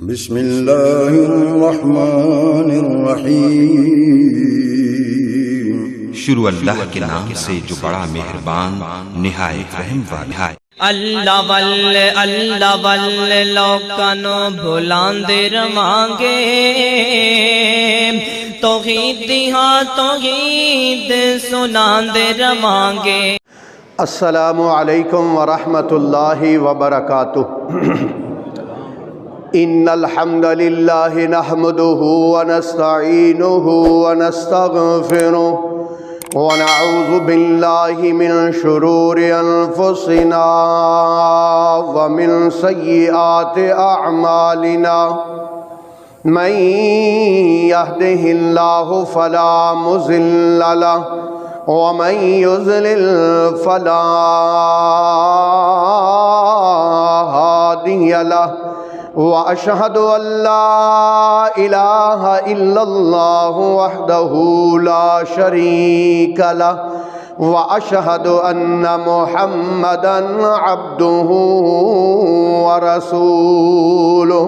بسم اللہ الرحمن الرحیم۔ شروع اللہ کے نام سے جو بڑا مہربان نہایت رحم والا ہے۔ اللہ واللہ لوکانو بھلاندے رمانگے، توحید ہاں توحید سناندے رمانگے۔ السلام علیکم ورحمۃ اللہ وبرکاتہ۔ ان الحمد للہ نحمده ونستعینه ونستغفره ونعوذ باللہ من شرور انفسنا ومن سیئات اعمالنا، من يهده الله فلا مضل له ومن يضلل فلا هادي له، وأشهد أن لا إله إلا الله وحده لا شريك له، وأشهد أن محمدًا عبده ورسوله۔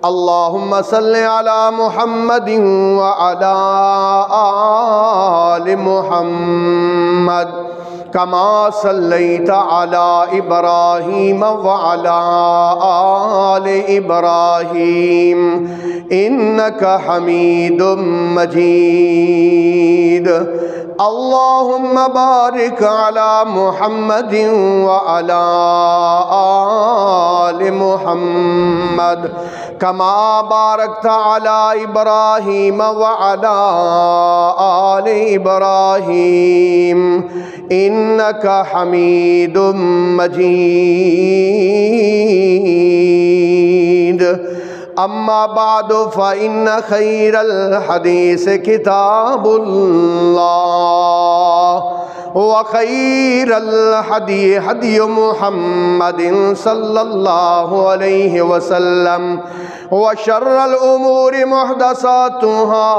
اللهم صل على محمد وعلى آل محمد كما صليت على إبراهيم وعلى آل إبراهيم إنك حميد مجيد۔ اللهم بارك على محمد وعلى آل محمد كما باركت على إبراهيم وعلى آل إبراهيم إنك حميد مجيد۔ اما بعد فإن خير الحديث كتاب الله، وخير الهدي هدي محمد صلى الله عليه وسلم، وشر الأمور محدثاتها،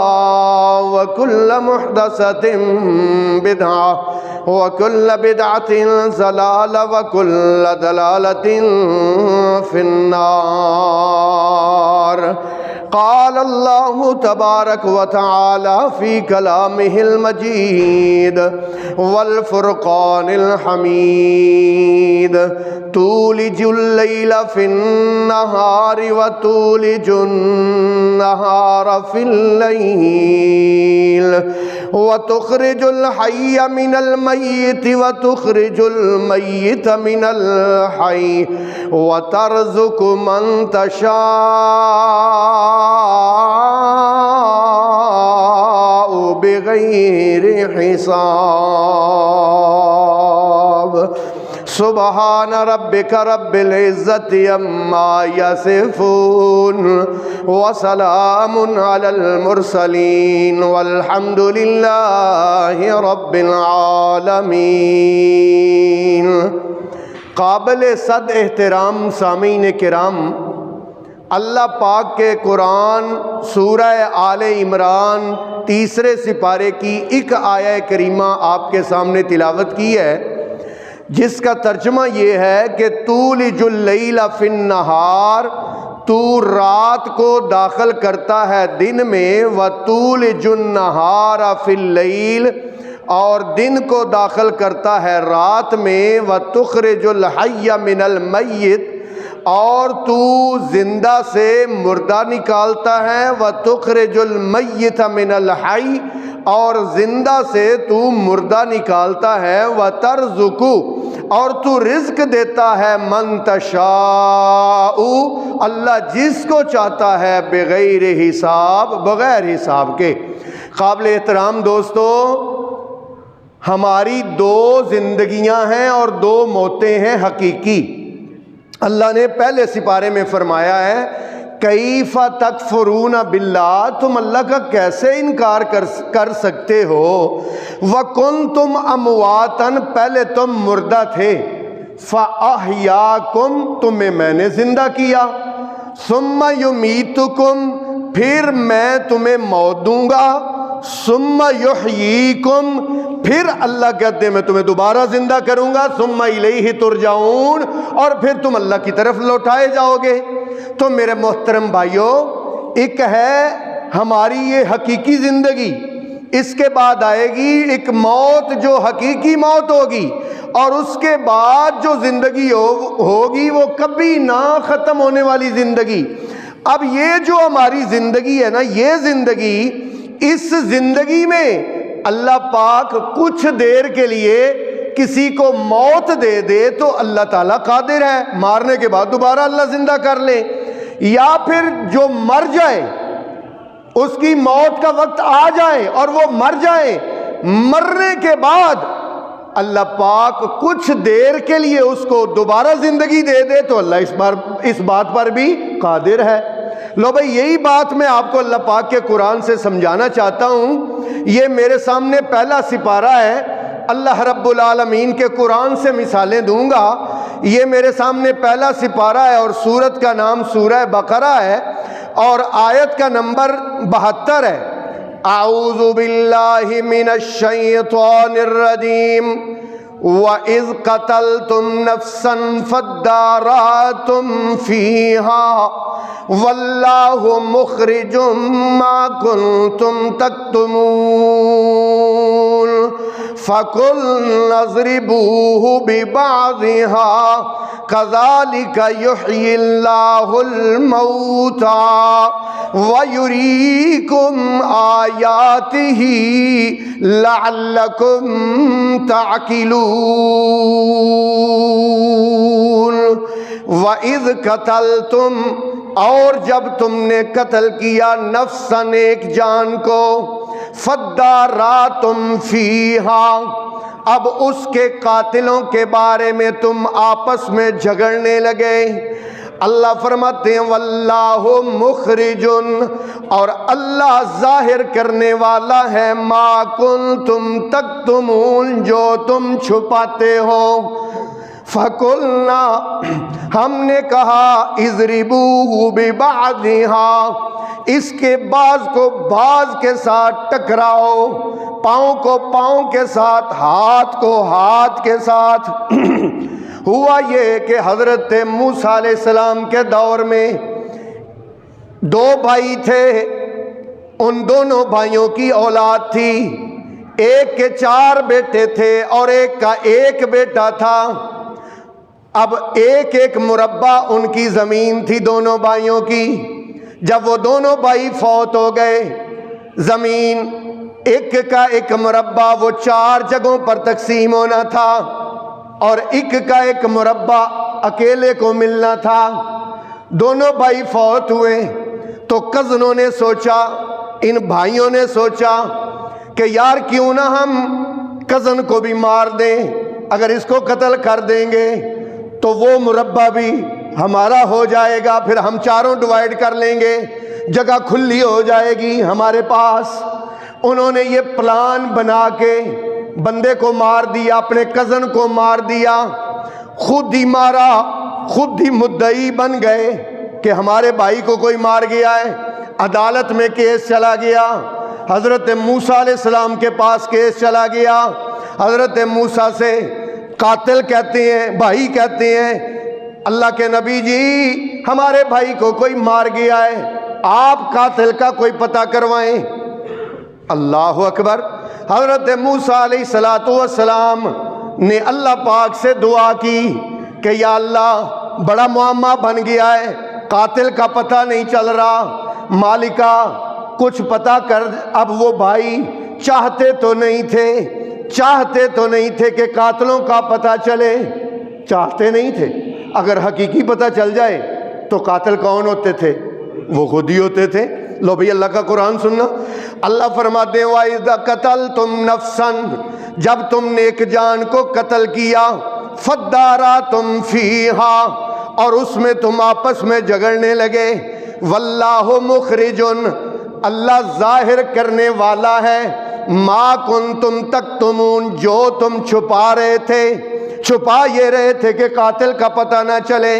وكل محدثة بدعة، وكل بدعة ضلالة، وكل ضلالة في النار۔ قال الله تبارك وتعالى في كلامه المجيد والفرقان الحميد: تولج الليل في النهار وتولج النهار في الليل، وتخرج الحي من الميت وتخرج الميت من الحي، وترزق من تشاء بغير حساب۔ سبحان ربك رب العزة عما يصفون، وسلام على المرسلين، والحمد لله رب العالمين۔ قابل صد احترام سامعین کرام، اللہ پاک کے قرآن سورہ آل عمران تیسرے سپارے کی ایک آیہ کریمہ آپ کے سامنے تلاوت کی ہے، جس کا ترجمہ یہ ہے کہ تولج اللیل فی النہار، تو رات کو داخل کرتا ہے دن میں، وتولج النہار فی اللیل، اور دن کو داخل کرتا ہے رات میں، وتخرج الحی من المیت، اور تو زندہ سے مردہ نکالتا ہے، وتخرج المیت من الحی، اور زندہ سے تو مردہ نکالتا ہے، وترزق، اور تو رزق دیتا ہے، من تشاء، اللہ جس کو چاہتا ہے، بغیر حساب، بغیر حساب کے۔ قابل احترام دوستو، ہماری دو زندگیاں ہیں اور دو موتیں ہیں حقیقی۔ اللہ نے پہلے سپارے میں فرمایا ہے، کیف تکفرون باللہ، تم اللہ کا کیسے انکار کر سکتے ہو، وکنتم امواتا، پہلے تم مردہ تھے، فاحیاکم، تمہیں میں نے زندہ کیا، ثم یمیتکم، پھر میں تمہیں موت دوں گا، ثم یحییکم، پھر اللہ کہتے ہیں میں تمہیں دوبارہ زندہ کروں گا، ثم الیہ ترجعون، اور پھر تم اللہ کی طرف لوٹائے جاؤ گے۔ تو میرے محترم بھائیوں، ایک ہے ہماری یہ حقیقی زندگی، اس کے بعد آئے گی ایک موت جو حقیقی موت ہوگی، اور اس کے بعد جو زندگی ہوگی وہ کبھی نہ ختم ہونے والی زندگی۔ اب یہ جو ہماری زندگی ہے نا، یہ زندگی، اس زندگی میں اللہ پاک کچھ دیر کے لیے کسی کو موت دے دے تو اللہ تعالیٰ قادر ہے مارنے کے بعد دوبارہ اللہ زندہ کر لے، یا پھر جو مر جائے اس کی موت کا وقت آ جائے اور وہ مر جائے، مرنے کے بعد اللہ پاک کچھ دیر کے لیے اس کو دوبارہ زندگی دے دے تو اللہ اس بات پر بھی قادر ہے۔ لو بھائی، یہی بات میں آپ کو اللہ پاک کے قرآن سے سمجھانا چاہتا ہوں۔ یہ میرے سامنے پہلا سپارہ ہے، اللہ رب العالمین کے قرآن سے مثالیں دوں گا۔ یہ میرے سامنے پہلا سپارہ ہے اور سورت کا نام سورہ بقرہ ہے اور آیت کا نمبر 72 ہے۔ اعوذ باللہ من الشیطان الرجیم وَإِذْ قَتَلْتُمْ نَفْسًا فَادَّارَأْتُمْ فِيهَا وَاللَّهُ مُخْرِجٌ مَا كُنْتُمْ تَكْتُمُونَ فَقُلْنَا اضْرِبُوهُ بِبَعْضِهَا كَذَلِكَ يُحْيِي اللَّهُ الْمَوْتَى وَيُرِيكُمْ آيَاتِهِ لَعَلَّكُمْ تَعْقِلُونَ۔ وَإِذْ قَتَلْتُمْ، اور جب تم نے قتل کیا، نفساً، ایک جان کو، فَادَّارَأْتُمْ فِيهَا، اب اس کے قاتلوں کے بارے میں تم آپس میں جھگڑنے لگے۔ اللہ فرماتے ہیں واللہ مخرج، اور اللہ ظاہر کرنے والا ہے ما کنتم تکتمون، جو تم چھپاتے ہو۔ فَقُلْنَا، ہم نے کہا، اضربوہ ببعضھا، اس کے بعض کو بعض کے ساتھ ٹکراؤ، پاؤں کو پاؤں کے ساتھ، ہاتھ کو ہاتھ کے ساتھ۔ ہوا یہ کہ حضرت موسیٰ علیہ السلام کے دور میں دو بھائی تھے، ان دونوں بھائیوں کی اولاد تھی، ایک کے 4 بیٹے تھے اور ایک کا 1 بیٹا تھا۔ اب ایک مربع ان کی زمین تھی دونوں بھائیوں کی۔ جب وہ دونوں بھائی فوت ہو گئے، زمین ایک کا 1 مربع وہ 4 جگہوں پر تقسیم ہونا تھا اور ایک کا 1 مربع اکیلے کو ملنا تھا۔ دونوں بھائی فوت ہوئے تو کزنوں نے سوچا، ان بھائیوں نے سوچا کہ یار کیوں نہ ہم کزن کو بھی مار دیں، اگر اس کو قتل کر دیں گے تو وہ مربع بھی ہمارا ہو جائے گا، پھر ہم چاروں ڈیوائیڈ کر لیں گے، جگہ کھلی ہو جائے گی ہمارے پاس۔ انہوں نے یہ پلان بنا کے بندے کو مار دیا، اپنے کزن کو مار دیا، خود ہی مارا، خود ہی مدعی بن گئے کہ ہمارے بھائی کو کوئی مار گیا ہے۔ عدالت میں کیس چلا گیا، حضرت موسیٰ علیہ السلام کے پاس کیس چلا گیا۔ حضرت موسیٰ سے قاتل کہتے ہیں، بھائی کہتے ہیں، اللہ کے نبی جی ہمارے بھائی کو کوئی مار گیا ہے، آپ قاتل کا کوئی پتہ کروائیں۔ اللہ اکبر۔ حضرت موسیٰ علیہ السلام نے اللہ پاک سے دعا کی کہ یا اللہ بڑا معمہ بن گیا ہے، قاتل کا پتہ نہیں چل رہا، مالکہ کچھ پتہ کر۔ اب وہ بھائی چاہتے تو نہیں تھے کہ قاتلوں کا پتہ چلے، چاہتے نہیں تھے۔ اگر حقیقی پتہ چل جائے تو قاتل کون ہوتے تھے؟ وہ خود ہی ہوتے تھے۔ لو بھئی اللہ کا قرآن سننا، اللہ فرماتے ہیں وَإِذَا قَتَلْتُمْ نَفْسًا، جب تم نے ایک جان کو قتل کیا، فَادَّارَأْتُمْ فِيهَا، اور اس میں تم آپس میں جھگڑنے لگے، وَاللَّهُ مُخْرِجٌ، اللہ ظاہر کرنے والا ہے، مَا كُنْتُمْ تَكْتُمُونَ، جو تم چھپا یہ رہے تھے کہ قاتل کا پتہ نہ چلے۔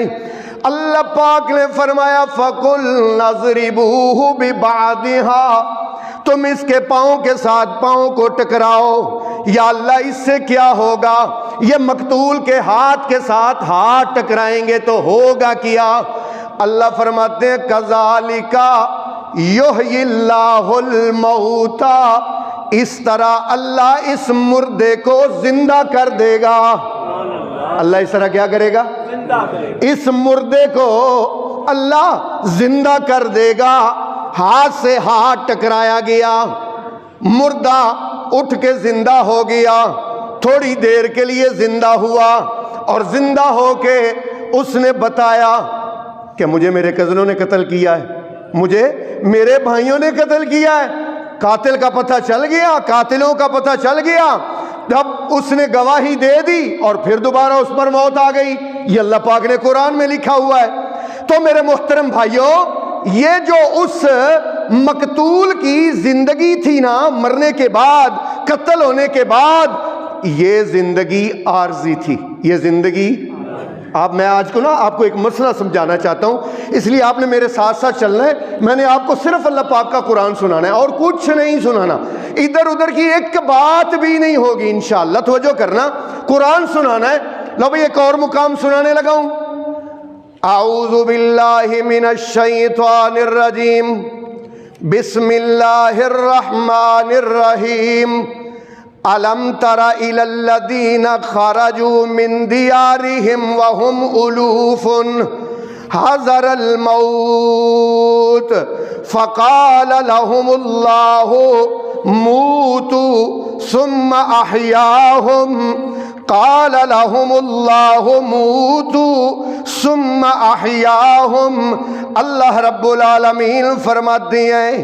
اللہ پاک نے فرمایا فَقُلْنَا اضْرِبُوهُ بِبَعْضِهَا، تم اس کے پاؤں کے ساتھ پاؤں کو ٹکراؤ۔ یا اللہ اس سے کیا ہوگا؟ یہ مقتول کے ہاتھ کے ساتھ ہاتھ ٹکرائیں گے تو ہوگا کیا؟ اللہ فرماتے ہیں کذالکا یحیی اللہ الموتا، اس طرح اللہ اس مردے کو زندہ کر دے گا۔ اللہ اس طرح کیا کرے گا؟ اس مردے کو اللہ زندہ کر دے گا۔ ہاتھ سے ہاتھ ٹکرایا گیا، مردہ اٹھ کے زندہ ہو گیا، تھوڑی دیر کے لیے زندہ ہوا، اور زندہ ہو کے اس نے بتایا کہ مجھے میرے کزنوں نے قتل کیا ہے، مجھے میرے بھائیوں نے قتل کیا ہے۔ قاتل کا پتہ چل گیا، قاتلوں کا پتہ چل گیا، جب اس نے گواہی دے دی اور پھر دوبارہ اس پر موت آ گئی۔ یہ اللہ پاک نے قرآن میں لکھا ہوا ہے۔ تو میرے محترم بھائیوں، یہ جو اس مقتول کی زندگی تھی نا، مرنے کے بعد، قتل ہونے کے بعد، یہ زندگی عارضی تھی۔ یہ زندگی میں آج کو نا آپ کو ایک مسئلہ سمجھانا چاہتا ہوں، اس لیے آپ نے میرے ساتھ ساتھ چلنا ہے۔ میں نے آپ کو صرف اللہ پاک کا قرآن سنانا ہے اور کچھ نہیں سنانا، ادھر ادھر کی ایک بات بھی نہیں ہوگی انشاءاللہ۔ توجہ کرنا، قرآن سنانا ہے۔ لو بھئی ایک اور مقام سنانے لگا ہوں۔ اعوذ باللہ من الشیطان الرجیم، بسم اللہ الرحمن الرحیم۔ أَلَمْ تَرَ إِلَى الَّذِينَ خَرَجُوا مِنْ دِيَارِهِمْ وَهُمْ أُلُوفٌ حَذَرَ الْمَوْتِ فَقَالَ لَهُمُ اللَّهُ مُوتُوا ثُمَّ أَحْيَاهُمْ قَالَ لَهُمُ اللَّهُ مُوتُوا ثُمَّ أَحْيَاهُمْ۔ اللہ رب العالمین فرماتے ہیں،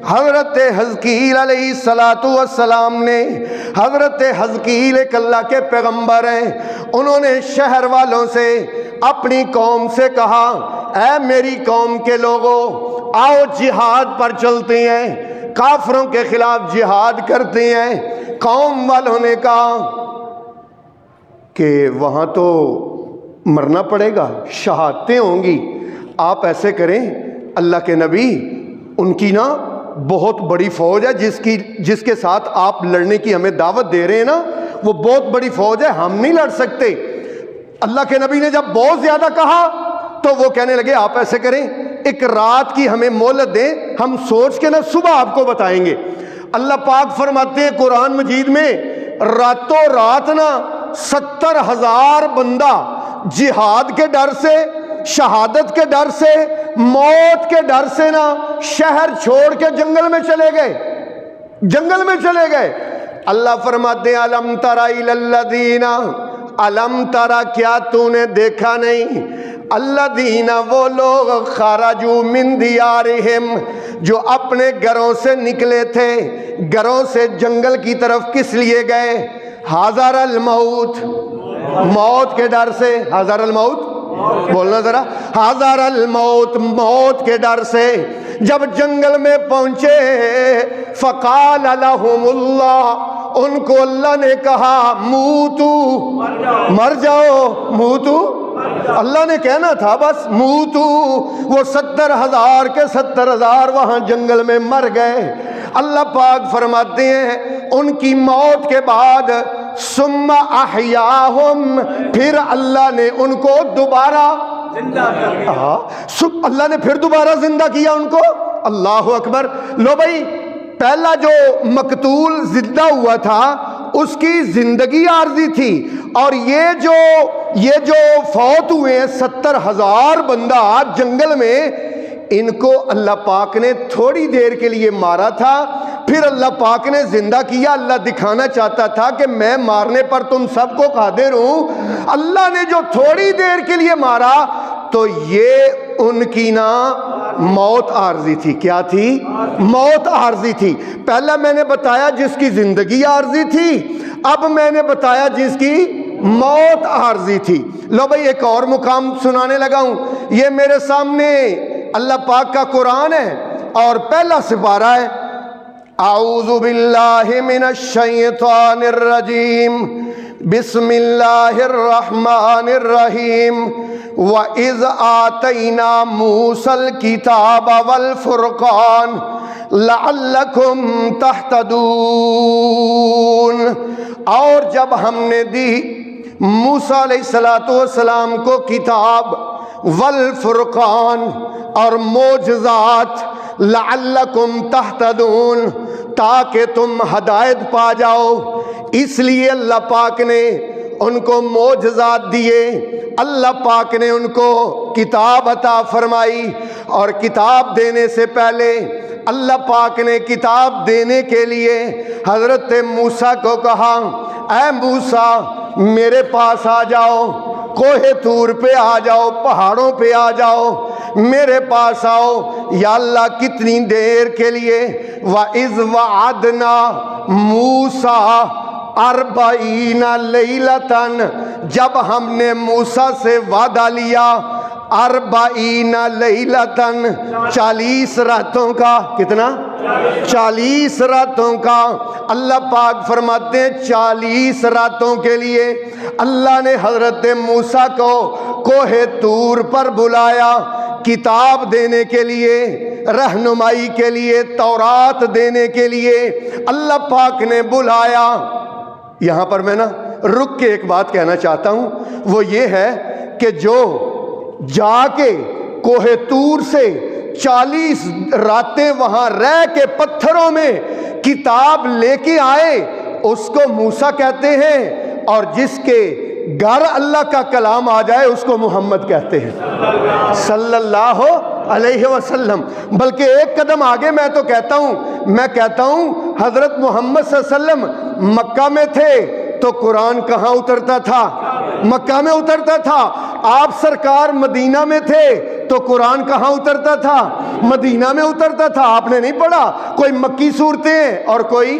حضرت حزقیل علیہ السلام نے، حضرت حزقیل ایک اللہ کے پیغمبر ہیں، انہوں نے شہر والوں سے، اپنی قوم سے کہا، اے میری قوم کے لوگوں، آؤ جہاد پر چلتے ہیں، کافروں کے خلاف جہاد کرتے ہیں۔ قوم والوں نے کہا کہ وہاں تو مرنا پڑے گا، شہادتیں ہوں گی، آپ ایسے کریں، اللہ کے نبی، ان کی نا بہت بڑی فوج ہے جس کے ساتھ آپ لڑنے کی ہمیں دعوت دے رہے ہیں نا، وہ بہت بڑی فوج ہے، ہم نہیں لڑ سکتے۔ اللہ کے نبی نے جب بہت زیادہ کہا تو وہ کہنے لگے آپ ایسے کریں، ایک رات کی ہمیں مہلت دیں، ہم سوچ کے نا صبح آپ کو بتائیں گے۔ اللہ پاک فرماتے ہیں قرآن مجید میں، راتوں رات نا 70,000 بندہ جہاد کے ڈر سے، شہادت کے ڈر سے، موت کے ڈر سے نا شہر چھوڑ کے جنگل میں چلے گئے، جنگل میں چلے گئے۔ اللہ فرماتے ہیں الم تر الی الذین، الم ترا کیا تو نے دیکھا نہیں، الذین وہ لوگ، خرجوا من دیارہم جو اپنے گھروں سے نکلے تھے، گھروں سے جنگل کی طرف کس لیے گئے؟ حذر الموت، موت کے ڈر سے، حذر الموت بولنا ذرا، حذر الموت، موت کے ڈر سے۔ جب جنگل میں پہنچے، فقال لهم اللہ، ان کو اللہ نے کہا موتو، مر جاؤ، موتو، اللہ نے کہنا تھا بس موتو۔ وہ 70,000 کے 70,000 وہاں جنگل میں مر گئے۔ اللہ پاک فرماتے ہیں ان کی موت کے بعد ثم احیاہم، پھر اللہ نے ان کو دوبارہ زندہ کیا، اللہ نے پھر دوبارہ زندہ کیا ان کو۔ اللہ اکبر۔ لو بھائی، پہلا جو مقتول زندہ ہوا تھا اس کی زندگی عارضی تھی، اور یہ جو فوت ہوئے ہیں 70,000 بندہ جنگل میں، ان کو اللہ پاک نے تھوڑی دیر کے لیے مارا تھا، پھر اللہ پاک نے زندہ کیا۔ اللہ دکھانا چاہتا تھا کہ میں مارنے پر تم سب کو قادر ہوں۔ اللہ نے جو تھوڑی دیر کے لیے مارا تو یہ ان کی نا موت عارضی تھی۔ کیا تھی؟ موت عارضی تھی۔ پہلا میں نے بتایا جس کی زندگی عارضی تھی، اب میں نے بتایا جس کی موت عارضی تھی۔ لو بھئی ایک اور مقام سنانے لگا ہوں، یہ میرے سامنے اللہ پاک کا قرآن ہے اور پہلا سپارہ ہے۔ اعوذ باللہ من الشیطان الرجیم، بسم اللہ الرحمن الرحیم۔ وَإِذْ آتَيْنَا مُوسَى الْكِتَابَ وَالْفُرْقَانَ لَعَلَّكُمْ تَهْتَدُونَ۔ اور جب ہم نے دی موسیٰ علیہ السلام کو کتاب والفرقان، اور معجزات، لعلکم تہتدون، تاکہ تم ہدایت پا جاؤ۔ اس لیے اللہ پاک نے ان کو معجزات دیے، اللہ پاک نے ان کو کتاب عطا فرمائی، اور کتاب دینے سے پہلے اللہ پاک نے کتاب دینے کے لیے حضرت موسیٰ کو کہا، اے موسیٰ میرے پاس آ جاؤ، کوہ طور پہ آ جاؤ، پہاڑوں پہ آ جاؤ، میرے پاس آؤ۔ یا اللہ کتنی دیر کے لیے؟ وَإِذْ وَعَدْنَا مُوسَىٰ 40 لیلۃ، جب ہم نے موسیٰ سے وعدہ لیا 40 لیلۃ، 40 راتوں کا، کتنا؟ 40 راتوں کا۔ اللہ پاک فرماتے ہیں 40 راتوں کے لیے اللہ نے حضرت موسیٰ کو کوہ طور پر بلایا، کتاب دینے کے لیے، رہنمائی کے لیے، تورات دینے کے لیے اللہ پاک نے بلایا۔ یہاں پر میں نا رک کے ایک بات کہنا چاہتا ہوں، وہ یہ ہے کہ جو جا کے کوہ طور سے 40 راتیں وہاں رہ کے پتھروں میں کتاب لے کے آئے اس کو موسیٰ کہتے ہیں، اور جس کے گھر اللہ کا کلام آ جائے اس کو محمد کہتے ہیں صلی اللہ علیہ وسلم۔ بلکہ ایک قدم آگے میں تو کہتا ہوں حضرت محمد صلی اللہ علیہ وسلم مکہ میں تھے تو قرآن کہاں اترتا تھا؟ مکہ میں اترتا تھا۔ آپ سرکار مدینہ میں تھے تو قرآن کہاں اترتا تھا؟ مدینہ میں اترتا تھا۔ آپ نے نہیں پڑھا کوئی مکی صورتیں اور کوئی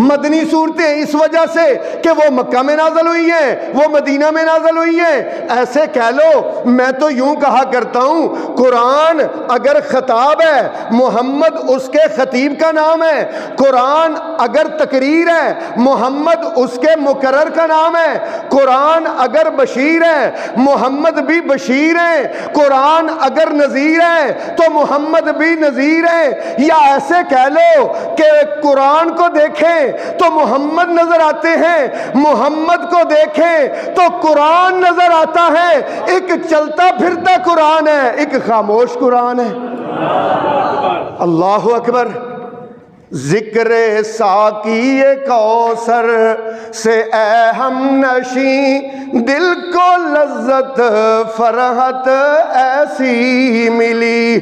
مدنی صورتیں، اس وجہ سے کہ وہ مکہ میں نازل ہوئی ہیں، وہ مدینہ میں نازل ہوئی ہیں۔ ایسے کہہ لو، میں تو یوں کہا کرتا ہوں قرآن اگر خطاب ہے، محمد اس کے خطیب کا نام ہے۔ قرآن اگر تقریر ہے، محمد اس کے مقرر کا نام ہے۔ قرآن اگر بشیر ہے، محمد بھی بشیر ہے۔ قرآن اگر نذیر ہے تو محمد بھی نذیر ہے۔ یا ایسے کہہ لو کہ قرآن کو دیکھیں تو محمد نظر آتے ہیں، محمد کو دیکھیں تو قرآن نظر آتا ہے۔ ایک چلتا پھرتا قرآن ہے، ایک خاموش قرآن ہے۔ اللہ اکبر۔ ذکر ساقی کوثر سے اے ہم نشیں، دل کو لذت فرحت ایسی ملی،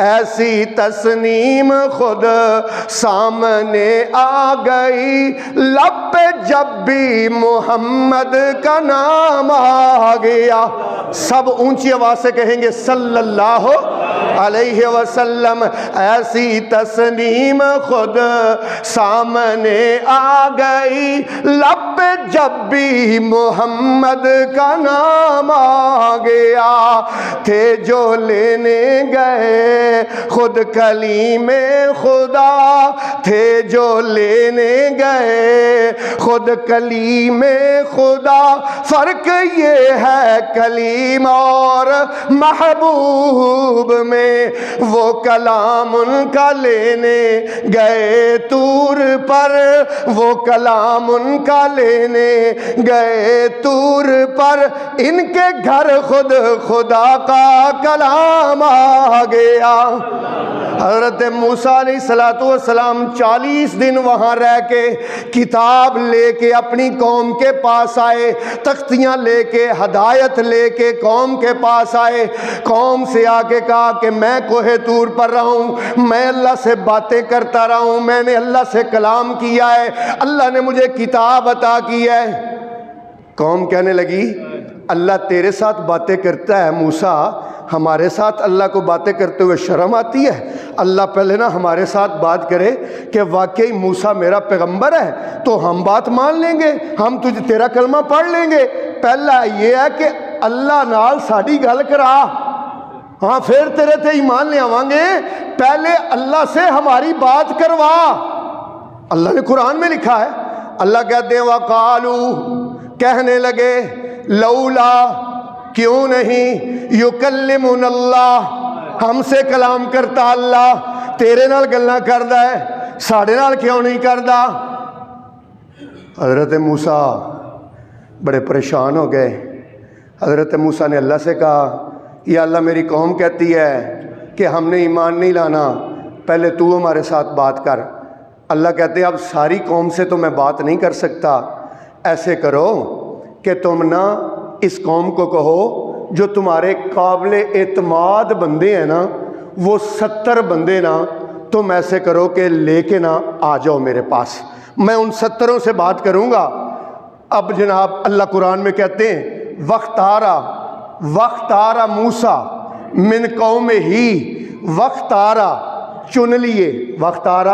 ایسی تسنیم خود سامنے آ گئی، لب پہ جب بھی محمد کا نام آ گیا۔ سب اونچی آواز سے کہیں گے صلی اللہ علیہ وسلم۔ ایسی تسنیم خود سامنے آ گئی، لب پہ جب بھی محمد کا نام آ گیا۔ تھے جو لینے گئے خود کلیم خدا، تھے جو لینے گئے خود کلیم خدا، فرق یہ ہے کلیم اور محبوب میں، وہ کلام ان کا لینے گئے طور پر، وہ کلام ان کا لینے گئے طور پر، ان کے گھر خود خدا کا کلام آ گیا۔ حضرت موسیٰ علیہ السلام 40 دن وہاں رہ کے کتاب لے کے اپنی قوم کے پاس آئے، تختیاں لے کے، ہدایت لے کے قوم کے پاس آئے۔ قوم سے آ کے کہا کہ میں کوہ طور پر رہا ہوں، میں اللہ سے باتیں کرتا رہا ہوں، میں نے اللہ سے کلام کیا ہے، اللہ نے مجھے کتاب عطا کی ہے۔ قوم کہنے لگی اللہ تیرے ساتھ باتیں کرتا ہے موسیٰ، ہمارے ساتھ اللہ کو باتیں کرتے ہوئے شرم آتی ہے؟ اللہ پہلے نا ہمارے ساتھ بات کرے کہ واقعی موسیٰ میرا پیغمبر ہے تو ہم بات مان لیں گے، ہم تیرا کلمہ پڑھ لیں گے۔ پہلا یہ ہے کہ اللہ نال ساڈی گل کرا، ہاں پھر تیرے تے ایمان لے آواں گے، پہلے اللہ سے ہماری بات کروا۔ اللہ نے قرآن میں لکھا ہے، اللہ کہتے ہیں وَقَالُوا، کہنے لگے لولا، کیوں نہیں، یکلمنا اللہ، ہم سے کلام کرتا اللہ، تیرے نال گلاں کردا ہے، ساڑے نال کیوں نہیں کردا؟ حضرت موسیٰ بڑے پریشان ہو گئے۔ حضرت موسیٰ نے اللہ سے کہا یا اللہ میری قوم کہتی ہے کہ ہم نے ایمان نہیں لانا، پہلے تو ہمارے ساتھ بات کر۔ اللہ کہتے ہیں اب ساری قوم سے تو میں بات نہیں کر سکتا، ایسے کرو کہ تم نا اس قوم کو کہو جو تمہارے قابل اعتماد بندے ہیں نا، وہ 70 بندے نا تم ایسے کرو کہ لے کے نا آ جاؤ میرے پاس، میں ان 70 سے بات کروں گا۔ اب جناب اللہ قرآن میں کہتے ہیں وَاخْتَارَ موسیٰ من قومِہ، وَاخْتَارَ چن لیے، وَاخْتَارَ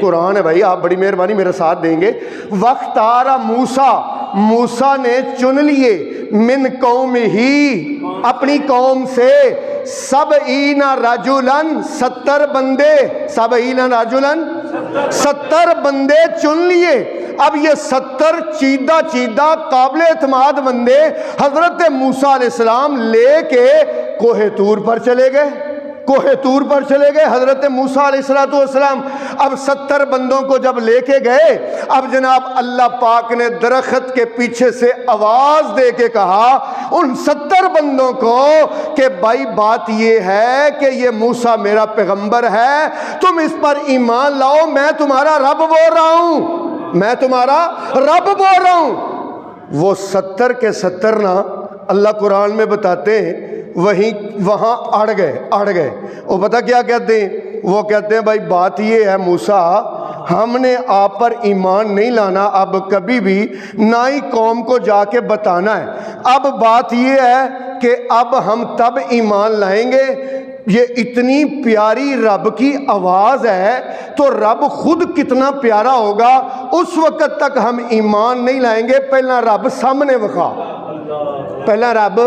قرآن ہے بھائی، آپ بڑی مہربانی میرا ساتھ دیں گے۔ وَاخْتَارَ موسیٰ، موسیٰ نے چن لیے، من قومِہ اپنی قوم سے، 70 رجلاً 70 بندے، 70 رجلاً 70 بندے چن لیے۔ اب یہ 70 چیدہ قابل اعتماد بندے حضرت موسیٰ علیہ السلام لے کے کوہ طور پر چلے گئے، کوہ طور پر چلے گئے حضرت موسیٰ علیہ السلام۔ اب 70 بندوں کو جب لے کے گئے، اب جناب اللہ پاک نے درخت کے پیچھے سے آواز دے کے کہا ان 70 بندوں کو کہ بھائی بات یہ ہے کہ یہ موسیٰ میرا پیغمبر ہے، تم اس پر ایمان لاؤ، میں تمہارا رب بول رہا ہوں، میں تمہارا رب بول رہا ہوں۔ وہ 70 کے 70 نا اللہ قرآن میں بتاتے ہیں وہاں اڑ گئے۔ وہ پتہ کیا کہتے ہیں؟ وہ کہتے ہیں بھائی بات یہ ہے موسیٰ، ہم نے آپ پر ایمان نہیں لانا اب کبھی بھی، نہ ہی قوم کو جا کے بتانا ہے۔ اب بات یہ ہے کہ اب ہم تب ایمان لائیں گے، یہ اتنی پیاری رب کی آواز ہے تو رب خود کتنا پیارا ہوگا، اس وقت تک ہم ایمان نہیں لائیں گے، پہلا رب سامنے وقا، پہلا رب،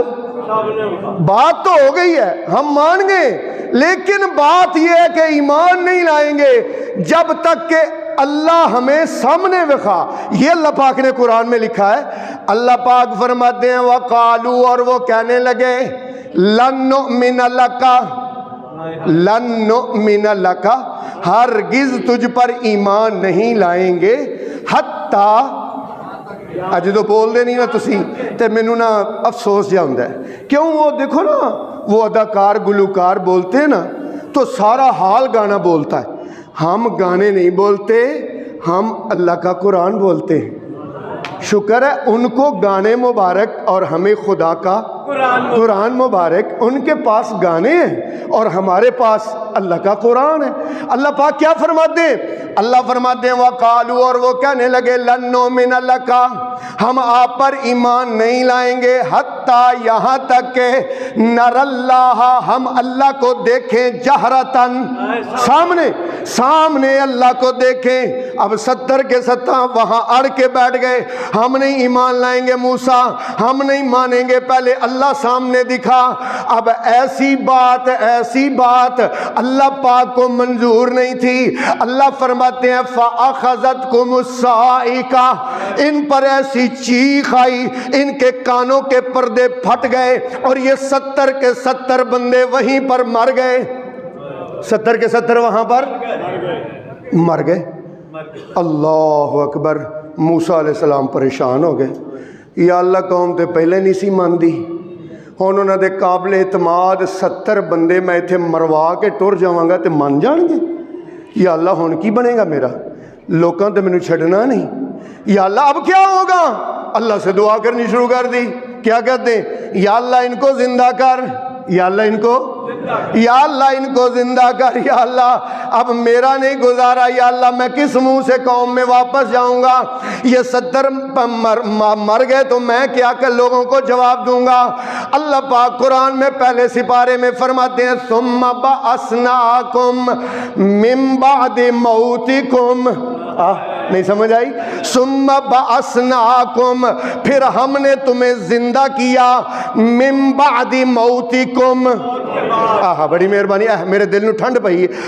بات تو ہو گئی ہے ہم مان گئے، لیکن بات یہ ہے کہ ایمان نہیں لائیں گے جب تک کہ اللہ ہمیں سامنے وقا۔ یہ اللہ پاک نے قرآن میں لکھا ہے۔ اللہ پاک فرماتے ہیں وَقَالُوا، اور وہ کہنے لگے لَن نُؤْمِنَ لَكَ، لَن نُؤْمِنَ لَكَ، ہرگز تجھ پر ایمان نہیں لائیں گے، حتیٰ اج تو بول دے نہیں نا تسی تے مینوں نا افسوس جا ہوندا ہے، کیوں؟ وہ دیکھو نا وہ اداکار گلوکار بولتے ہیں نا تو سارا حال گانا بولتا ہے، ہم گانے نہیں بولتے، ہم اللہ کا قرآن بولتے ہیں۔ شکر ہے ان کو گانے مبارک اور ہمیں خدا کا قرآن مبارک، ان کے پاس گانے ہیں اور ہمارے پاس اللہ کا قرآن ہے۔ اللہ پاک کیا فرماتے ہیں؟ اللہ فرماتے ہیں وَقَالُوا، اور وہ کہنے لگے لَن نُؤْمِنَ لَكَ، ہم آپ پر ایمان نہیں لائیں گے، حتیٰ یہاں تک کہ نَرَ اللَّهَ، ہم اللہ کو دیکھیں، جَهْرَةً، سامنے اللہ کو دیکھیں۔ اب 70 کے 70 وہاں اڑ کے بیٹھ گئے، ہم نہیں ایمان لائیں گے موسیٰ، ہم نہیں مانیں گے، پہلے اللہ سامنے دکھا۔ اب ایسی بات اللہ پاک کو منظور نہیں تھی۔ اللہ فرماتے ہیں فَأَخَذَتْكُمُ الصَّاعِقَةُ، ان پر ایسی چیخ آئی، ان کے کانوں کے پردے پھٹ گئے اور یہ 70 کے 70 بندے وہیں پر مر گئے، 70 کے 70 وہاں پر مر گئے۔ اللہ اکبر، موسیٰ علیہ السلام پریشان ہو گئے، یا اللہ قوم تے پہلے نہیں سی ماندی، ہن انہاں دے قابل اعتماد 70 بندے میں ایتھے مروا کے ٹر جاواں گا تے مان جان گے، یا اللہ ہن کی بنے گا میرا، لوکاں تے مینوں چھڈنا نہیں، یا اللہ اب کیا ہوگا؟ اللہ سے دعا کرنی شروع کر دی۔ کیا کہتے ہیں؟ یا اللہ ان کو زندہ کر، یا اللہ ان کو، یا اللہ ان کو زندہ کر، یا اللہ اب میرا نہیں گزارا، یا اللہ میں کس منہ سے قوم میں واپس جاؤں گا؟ یہ 70 مر گئے تو میں کیا کہ لوگوں کو جواب دوں گا؟ اللہ پاک قرآن میں پہلے سپارے میں فرماتے ہیں ثم بعثناکم من بعد موتکم، نہیں سمجھ آئی؟ ثم بعثناکم، پھر ہم نے تمہیں زندہ کیا، من بعد موتکم، ਆਹਾ ਬੜੀ ਮਿਹਰਬਾਨੀ, ਮੇਰੇ ਦਿਲ ਨੂੰ ਠੰਡ ਪਈ ਹੈ,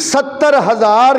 70,000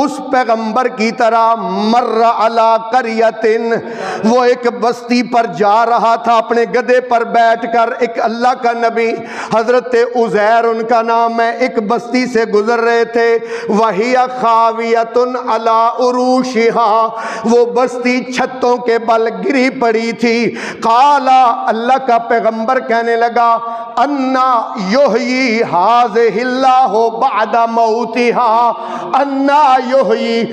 اس پیغمبر کی طرح، مر علی قریۃ، وہ ایک بستی پر جا رہا تھا اپنے گدھے پر بیٹھ کر، ایک اللہ کا نبی حضرت عزیر ان کا نام ہے، ایک بستی سے گزر رہے تھے، وہی خاویۃ علی عروشہا، وہ بستی چھتوں کے بل گری پڑی تھی، قال اللہ کا پیغمبر کہنے لگا انا یحیی ھذہ اللہ بعد موتہا، انا یحیی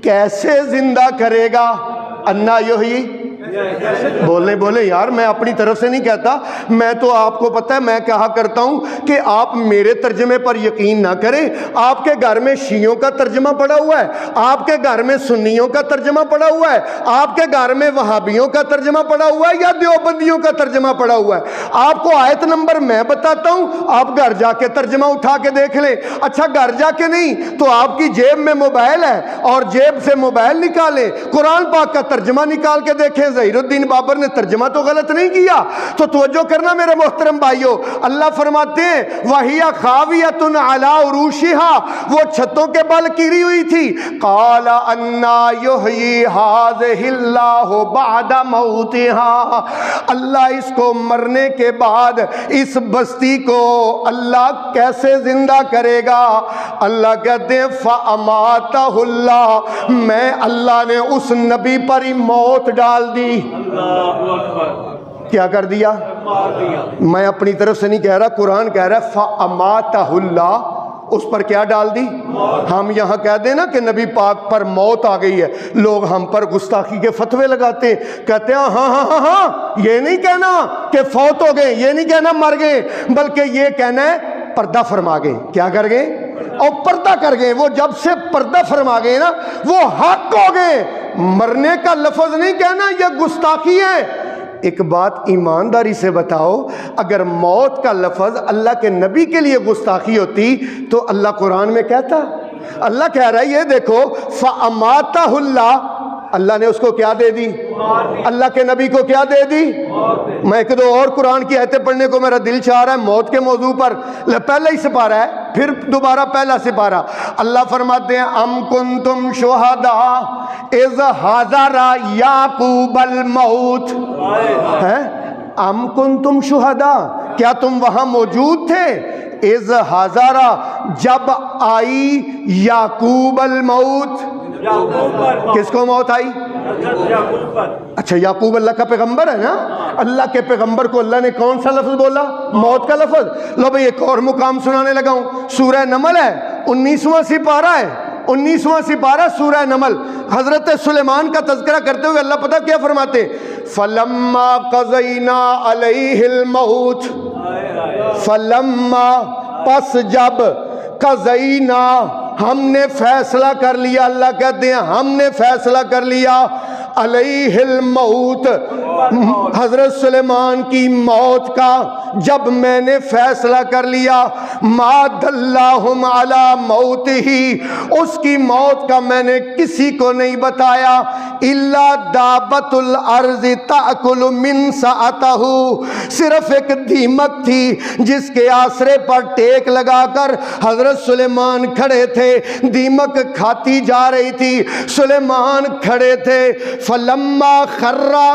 کیسے زندہ کرے گا، انا یحیی بولے یار، میں اپنی طرف سے نہیں کہتا، میں تو آپ کو پتہ ہے میں کہا کرتا ہوں کہ آپ میرے ترجمے پر یقین نہ کریں، آپ کے گھر میں شیعوں کا ترجمہ پڑا ہوا ہے، آپ کے گھر میں سنیوں کا ترجمہ پڑا ہوا ہے، آپ کے گھر میں وہابیوں کا ترجمہ پڑا ہوا ہے یا دیوبندیوں کا ترجمہ پڑا ہوا ہے، آپ کو آیت نمبر میں بتاتا ہوں، آپ گھر جا کے ترجمہ اٹھا کے دیکھ لیں۔ اچھا گھر جا کے نہیں تو آپ کی جیب میں موبائل ہے اور جیب سے موبائل نکالیں، قرآن پاک کا ترجمہ نکال کے دیکھیں، ظہیر الدین بابر نے ترجمہ تو غلط نہیں کیا۔ تو توجہ کرنا میرے محترم بھائیوں، اللہ فرماتے ہیں وَهِيَ خَاوِيَةٌ عَلَىٰ عُرُوشِهَا، وہ چھتوں کے بل گری ہوئی تھی، قَالَ أَنَّا يُحْيِي هَٰذِهِ اللَّهُ بَعْدَ مَوْتِهَا، اللہ اس کو مرنے کے بعد اس بستی کو اللہ کیسے زندہ کرے گا؟ اللہ کہتے ہیں فَأَمَاتَهُ اللَّهُ، میں اللہ نے اس نبی پر ہی موت ڈال دی۔ کیا کر دیا؟ میں اپنی طرف سے نہیں کہہ رہا، قرآن کہہ رہا ہے فَأَمَاتَهُ اللَّهُ، اس پر کیا ڈال دی؟ ہم یہاں کہہ دیں نا کہ نبی پاک پر موت آ گئی ہے، لوگ ہم پر گستاخی کے فتوے لگاتے ہیں، کہتے ہیں ہاں یہ نہیں کہنا کہ فوت ہو گئے، یہ نہیں کہنا مر گئے، بلکہ یہ کہنا ہے پردہ فرما گئے۔ کیا کر گئے؟ اور پردہ کر گئے۔ وہ جب سے پردہ فرما گئے نا وہ حق ہو گئے، مرنے کا لفظ نہیں کہنا، یہ گستاخی ہے۔ ایک بات ایمانداری سے بتاؤ، اگر موت کا لفظ اللہ کے نبی کے لیے گستاخی ہوتی تو اللہ قرآن میں کہتا؟ اللہ کہہ رہا ہے یہ دیکھو فَأَمَاتَهُ اللَّهُ، اللہ نے اس کو کیا دے دی؟ اللہ کے نبی کو کیا دے دی؟ میں ایک دو اور قرآن کی آیتیں پڑھنے کو میرا دل چاہ رہا ہے موت کے موضوع پر، پہلا ہی سپارہ ہے پھر دوبارہ پہلا سپارہ۔ اللہ فرماتے ہیں ام کنتم شہداء اذ حضر یعقوب الموت، ام کنتم شہداء، کیا تم وہاں موجود تھے؟ اذ حضر، جب آئی یعقوب الموت، کس کو موت آئی؟ اچھا یعقوب اللہ کا پیغمبر ہے نا، اللہ کے پیغمبر کو اللہ نے کون سا لفظ بولا؟ موت کا لفظ۔ لو بھئی ایک اور مقام سنانے لگا ہوں، سورہ نمل ہے، 19واں سپارہ ہے، 19واں سپارہ سورہ نمل، حضرت سلیمان کا تذکرہ کرتے ہوئے اللہ پتہ کیا فرماتے؟ فَلَمَّا قَضَيْنَا عَلَيْهِ الْمَوْتِ، فَلَمَّا، پس جب، قَضَيْنَا، ہم نے فیصلہ کر لیا، اللہ کہتے ہیں ہم نے فیصلہ کر لیا، علیہ الموت، حضرت سلیمان کی موت کا جب میں نے فیصلہ کر لیا، ما دلہم علی موتہ، اس کی موت کا میں نے کسی کو نہیں بتایا، الا دابۃ الارض تاکل من سأتہ، صرف ایک دیمک تھی جس کے آسرے پر ٹیک لگا کر حضرت سلیمان کھڑے تھے، دیمک کھاتی جا رہی تھی، سلیمان کھڑے تھے، فلما خرّا،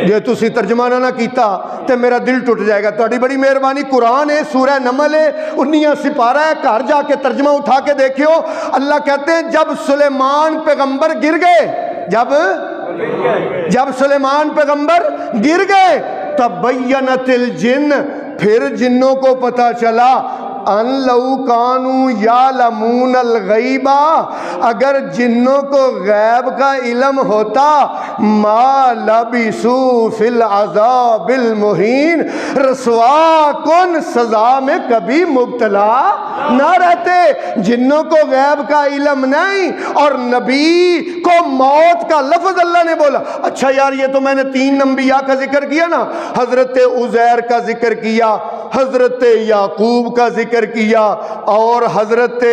جے تسی ترجمہ نہ کیتا تے میرا دل ٹوٹ جائے گا، تہاڈی بڑی مہربانی، قرآن ہے، سورہ نمل ہے، 19واں سپارہ ہے، گھر جا کے ترجمہ اٹھا کے دیکھیو۔ اللہ کہتے ہیں جب سلیمان پیغمبر گر گئے، جب سلیمان پیغمبر گر گئے، تبینت الجن، پھر جنوں کو پتہ چلا، ان لو کانوا یعلمون الغیب، اگر جنوں کو غیب کا علم ہوتا، ما لبثوا فی العذاب المہین، رسوا کن سزا میں کبھی مبتلا نہ رہتے۔ جنوں کو غیب کا علم نہیں اور نبی کو موت کا لفظ اللہ نے بولا۔ اچھا یار یہ تو میں نے 3 انبیاء کا ذکر کیا نا، حضرت عزیر کا ذکر کیا، حضرت یعقوب کا ذکر کیا، اور حضرت،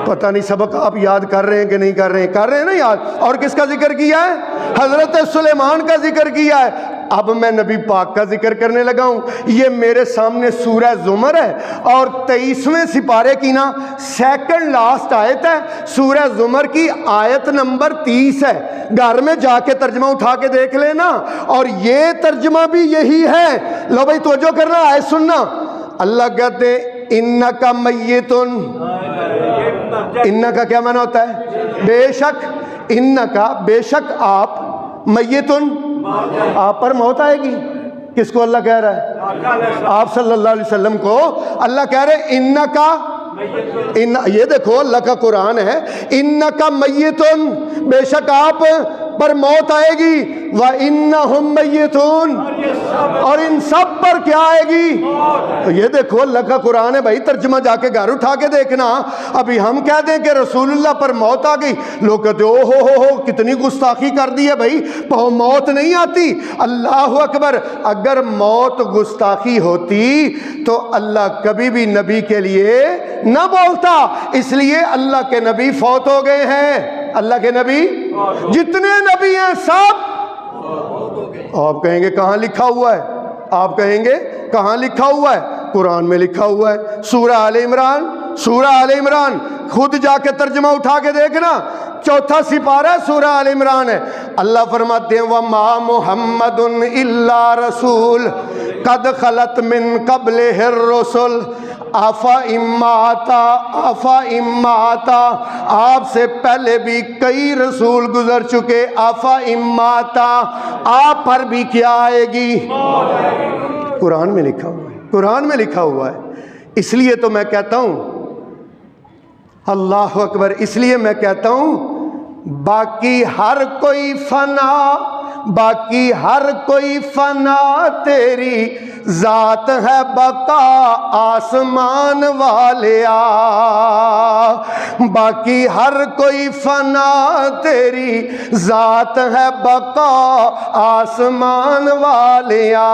پتہ نہیں سبق آپ یاد کر رہے ہیں کہ نہیں کر رہے ہیں؟ کر رہے ہیں نا یاد۔ اور کس کا ذکر کیا ہے؟ حضرت سلیمان کا ذکر کیا ہے۔ اب میں نبی پاک کا ذکر کرنے لگا ہوں۔ یہ میرے سامنے سورہ زمر ہے اور 23ویں سپارے کی نا سیکنڈ لاسٹ آیت ہے، سورہ زمر کی آیت نمبر 30 ہے۔ گھر میں جا کے ترجمہ اٹھا کے دیکھ لینا، اور یہ ترجمہ بھی یہی ہے۔ لو بھائی توجہ کرنا، آیت سننا۔ اللہ کہتے ہیں انکا میتن، انکا کیا معنی ہوتا ہے؟ بے شک، انکا بے شک آپ، میتن آپ پر موت آئے گی۔ کس کو اللہ کہہ رہا ہے؟ آپ صلی اللہ علیہ وسلم کو اللہ کہہ رہے انکا، یہ دیکھو اللہ کا قرآن ہے، انکا میتن بے شک آپ پر موت آئے گی، وَإِنَّهُمْ مَيِّتُونَ اور ان سب پر کیا آئے گی؟ تو یہ دیکھو اللہ کا قرآن ہے بھائی، ترجمہ جا کے گھر اٹھا کے دیکھنا۔ ابھی ہم کہہ دیں کہ رسول اللہ پر موت آ گئی، لوگ کہتے او ہو کتنی گستاخی کر دی ہے بھائی، موت نہیں آتی۔ اللہ اکبر، اگر موت گستاخی ہوتی تو اللہ کبھی بھی نبی کے لیے نہ بولتا، اس لیے اللہ کے نبی فوت ہو گئے ہیں۔ اللہ کے نبی جتنے نبی ہیں سب، آپ کہیں گے کہاں لکھا ہوا ہے؟ آپ کہیں گے کہاں لکھا ہوا ہے؟ قرآن میں لکھا ہوا ہے، سورہ آل عمران، سورہ آل عمران، خود جا کے ترجمہ اٹھا کے دیکھنا، 4 سپارہ سورہ آل عمران ہے۔ اللہ فرماتے ہیں وَمَا مُحَمَّدٌ إِلَّا رَسُولٌ قَدْ خَلَتْ مِن قَبْلِهِ الرُّسُلُ آفا اماتا، آپ سے پہلے بھی کئی رسول گزر چکے، آفا اماتا آپ پر بھی کیا آئے گی؟ قرآن میں لکھا ہوا ہے، قرآن میں لکھا ہوا ہے۔ اس لیے تو میں کہتا ہوں اللہ اکبر، اس لیے میں کہتا ہوں باقی ہر کوئی فنا، باقی ہر کوئی فنا تیری ذات ہے بقا آسمان والیا، باقی ہر کوئی فنا تیری ذات ہے بقا آسمان والیا،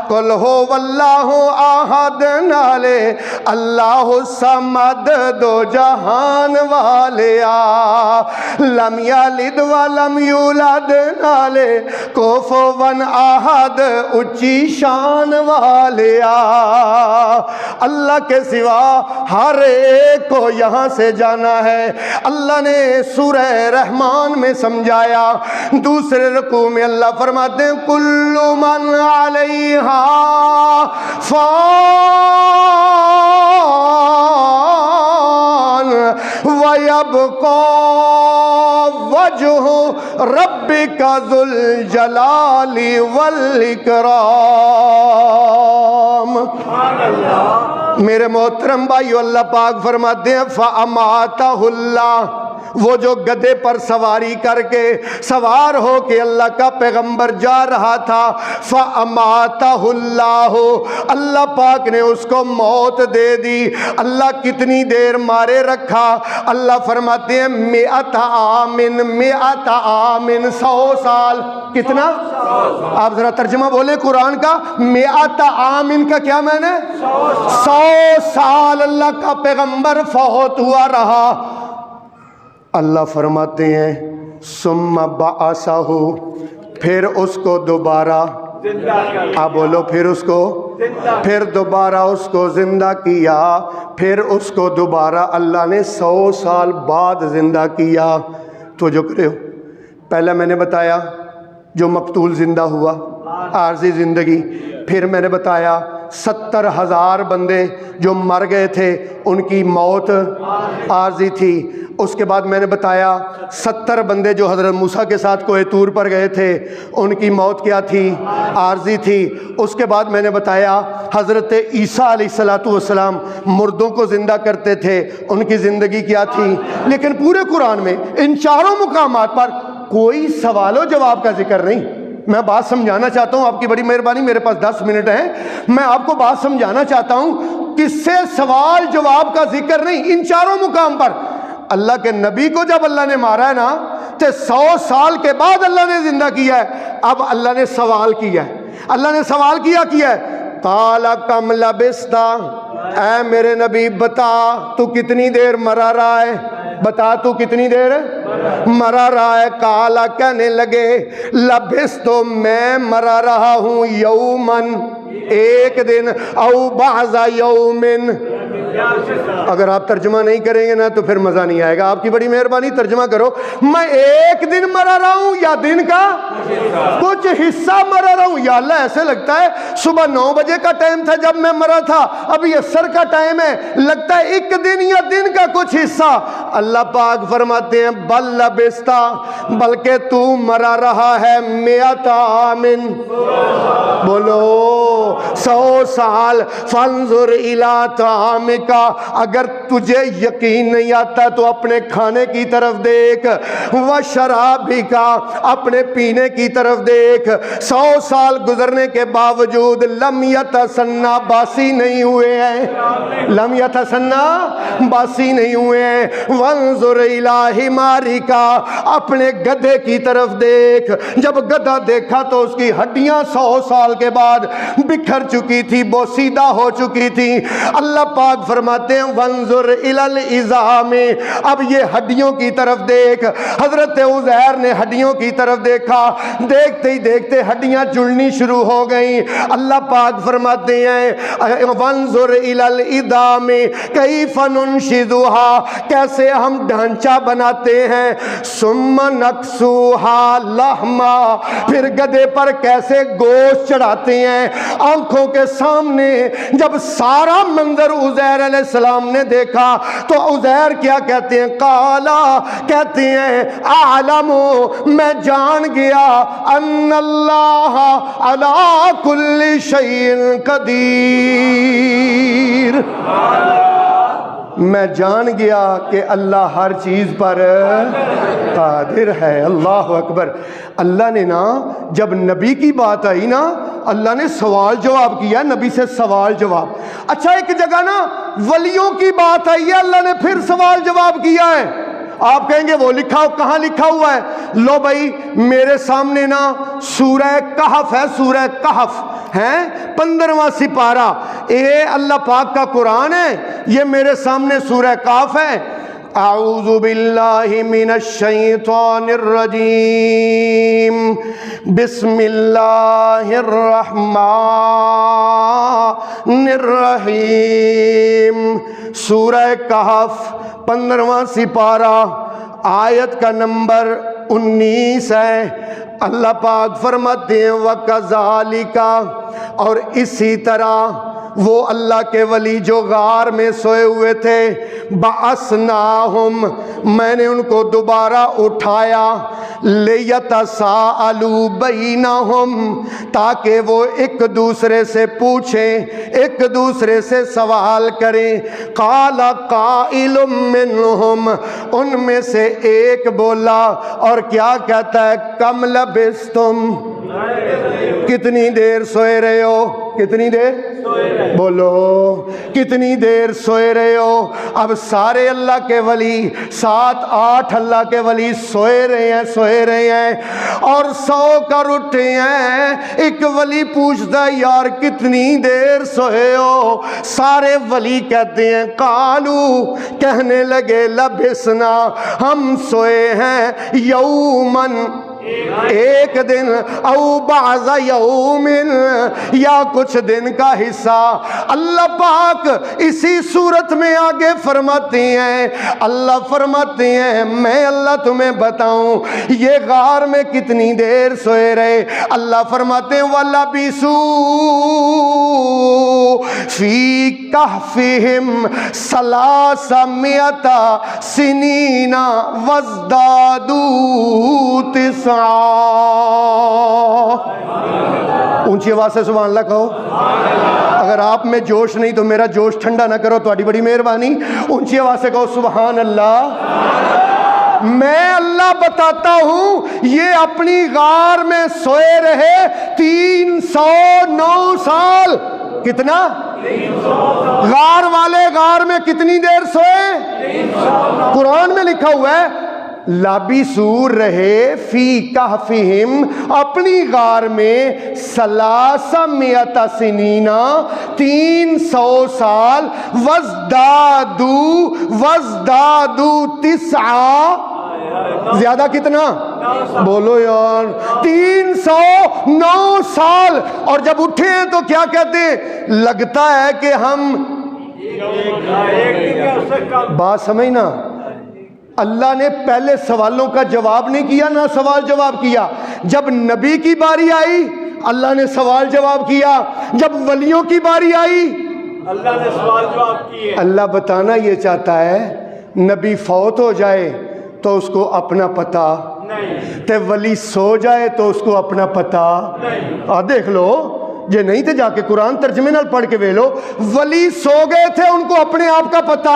قل ہو واللہ احد نالے اللہ الصمد دو جہان والیا، لم یلد ولم یولد نالے کوفون احد اچھی شان والیا۔ اللہ کے سوا ہر ایک کو یہاں سے جانا ہے۔ اللہ نے سورہ رحمان میں سمجھایا، دوسرے رکوع میں اللہ فرماتے ہیں کل من علیہا فان وَيَبْقَى وَجْهُ رَبِّكَ ذُو الْجَلَالِ وَالْإِكْرَامِ۔ میرے محترم بھائیو، اللہ پاک فرماتے ہیں فَأَمَاتَهُ اللَّهُ، وہ جو گدھے پر سواری کر کے سوار ہو کے اللہ کا پیغمبر جا رہا تھا، فَأَمَاتَهُ اللَّهُ، اللہ پاک نے اس کو موت دے دی۔ اللہ کتنی دیر مارے رکھا؟ اللہ فرماتے ہیں مئات عامن، 100 سال۔ کتنا؟ آپ ذرا ترجمہ بولے قرآن کا، مئات عامن کا کیا معنی؟ 100 سال اللہ کا پیغمبر فوت ہوا رہا۔ اللہ فرماتے ہیں ثم بعثہ، پھر اس کو دوبارہ، آپ بولو پھر اس کو، پھر دوبارہ اس کو زندہ کیا، پھر اس کو دوبارہ اللہ نے 100 سال بعد زندہ کیا۔ تو جو کرے ہو، پہلے میں نے بتایا جو مقتول زندہ ہوا، عارضی زندگی، پھر میں نے بتایا 70,000 بندے جو مر گئے تھے ان کی موت عارضی تھی۔ اس کے بعد میں نے بتایا 70 بندے جو حضرت موسیٰ کے ساتھ کوہ طور پر گئے تھے ان کی موت کیا تھی؟ عارضی تھی۔ اس کے بعد میں نے بتایا حضرت عیسیٰ علیہ السلام مردوں کو زندہ کرتے تھے، ان کی زندگی کیا تھی؟ لیکن پورے قرآن میں ان چاروں مقامات پر کوئی سوال و جواب کا ذکر نہیں۔ میں بات سمجھانا چاہتا ہوں، آپ کی بڑی مہربانی، میرے پاس 10 منٹ ہیں، میں آپ کو بات سمجھانا چاہتا ہوں، کس سے سوال جواب کا ذکر نہیں۔ ان چاروں مقام پر اللہ کے نبی کو جب اللہ نے مارا ہے نا تو 100 سال کے بعد اللہ نے زندہ کیا ہے۔ اب اللہ نے سوال کیا ہے، اللہ نے سوال کیا ہے قال کم لبثت، اے میرے نبی بتا تو کتنی دیر مرا رہا ہے؟ بتا تو کتنی دیر مرا رہا ہے؟ کالا کہنے لگے لبس تو میں مرا رہا ہوں یومن ایک دن او بعض یومن. اگر آپ ترجمہ نہیں کریں گے نا تو پھر مزہ نہیں آئے گا. آپ کی بڑی مہربانی ترجمہ کرو. میں ایک دن مرا رہا ہوں یا دن کا کچھ حصہ مرا رہا ہوں؟ یا اللہ ایسے لگتا ہے صبح 9 بجے کا ٹائم تھا جب میں مرا تھا, ابھی عصر کا ٹائم ہے, لگتا ہے ایک دن یا دن کا کچھ حصہ. اللہ پاک فرماتے ہیں بل لبستا, بلکہ تو مرا رہا ہے مئات عامن, بولو 100 سال. فانظر الی طعامک, اگر تجھے یقین نہیں آتا تو اپنے کھانے کی طرف دیکھ, وشرابک, اپنے پینے کی طرف دیکھ. 100 سال گزرنے کے باوجود لم یتسنہ, باسی نہیں ہوئے ہیں, لم یتسنہ, باسی نہیں ہوئے ہیں. وانظر الی حمارک, اپنے گدھے کی طرف دیکھ. جب گدھا دیکھا تو اس کی ہڈیاں 100 سال کے بعد بکھر چکی تھی, بوسیدہ ہو چکی تھی. اللہ پاک فرماتے ہیں وانظر الی العظام, اب یہ ہڈیوں کی طرف دیکھ. حضرت عزیر نے ہڈیوں کی طرف دیکھا, دیکھتے ہی دیکھتے ہڈیاں جڑنی شروع ہو گئیں. اللہ پاک فرماتے ہیں وانظر الی العظام کیف ننشزها, کیسے ہم ڈھانچہ بناتے ہیں. ثم نکسوها لحما, پھر گدھے پر کیسے گوشت چڑھاتے ہیں. آنکھوں کے سامنے جب سارا منظر عزیر علیہ السلام نے دیکھا تو عزیر کیا کہتے ہیں؟ قالا, کہتے ہیں اعلم, میں جان گیا, ان اللہ علی کل شیء قدیر, میں جان گیا کہ اللہ ہر چیز پر قادر ہے. اللہ اکبر. اللہ نے نا جب نبی کی بات آئی نا, اللہ نے سوال جواب کیا, نبی سے سوال جواب. اچھا ایک جگہ نا ولیوں کی بات آئی ہے, اللہ نے پھر سوال جواب کیا ہے. آپ کہیں گے وہ لکھا, کہاں لکھا ہوا ہے؟ لو بھائی میرے سامنے نا سورہ کہف ہے, سورہ کہف ہے 15واں سپارہ, اے اللہ پاک کا قرآن ہے, یہ میرے سامنے سورہ کہف ہے. اعوذ باللہ من الشیطان الرجیم, بسم اللہ الرحمن الرحیم. سورہ کہف 15واں سپارہ آیت کا نمبر 19 ہے. اللہ پاک فرماتے ہیں وَكَذَلِكَ, اور اسی طرح وہ اللہ کے ولی جو غار میں سوئے ہوئے تھے, بَعَثْنَاهُمْ, میں نے ان کو دوبارہ اٹھایا, لِيَتَسَاءَلُوا بَيْنَهُمْ, تاکہ وہ ایک دوسرے سے پوچھیں, ایک دوسرے سے سوال کریں. قَالَ قَائِلٌ مِّنْهُمْ, ان میں سے ایک بولا اور کیا کہتا ہے؟ کم لبستم, کتنی دیر سوئے رہے ہو؟ کتنی دیر بولو, کتنی دیر سوئے رہے ہو؟ اب سارے اللہ کے ولی 7-8 اللہ کے ولی سوئے رہے ہیں, سوئے رہے ہیں, اور 100 کر اٹھے ہیں. ایک ولی پوچھتا ہے یار کتنی دیر سوئے ہو؟ سارے ولی کہتے ہیں قالو, کہنے لگے لبسنا, ہم سوئے ہیں یومن, ایک دن, او بعض یومن, یا کچھ دن کا حصہ. اللہ پاک اسی صورت میں آگے فرماتے ہیں, اللہ فرماتے ہیں میں اللہ تمہیں بتاؤں یہ غار میں کتنی دیر سوئے رہے. اللہ فرماتے ہیں وَلَبِثُوا فِي كَهْفِهِمْ 300 سِنِينَ وَازْدَادُوا 9. اونچی آواز سے سبحان اللہ کہو. اگر آپ میں جوش نہیں تو میرا جوش ٹھنڈا نہ کرو, تھوڑی بڑی مہربانی. اونچی آواز سے کہو سبحان اللہ. میں اللہ بتاتا ہوں یہ اپنی غار میں سوئے رہے 309 سال. کتنا؟ غار والے غار میں کتنی دیر سوئے؟ قرآن میں لکھا ہوا ہے لابسو رہے فی کہفہم اپنی غار میں 300 سنینا 300 سال وزدادو 9 زیادہ کتنا بولو یار 309 سال اور جب اٹھے ہیں تو کیا کہتے ہیں لگتا ہے کہ ہم بات سمجھنا اللہ نے پہلے سوالوں کا جواب نہیں کیا نہ سوال جواب کیا جب نبی کی باری آئی اللہ نے سوال جواب کیا جب ولیوں کی باری آئی اللہ نے سوال جواب کیے اللہ بتانا یہ چاہتا ہے نبی فوت ہو جائے تو اس کو اپنا پتہ تے ولی سو جائے تو اس کو اپنا پتہ دیکھ لو یہ نہیں تھے جا کے قرآن ترجمے نال پڑھ کے وے لو ولی سو گئے تھے ان کو اپنے آپ کا پتہ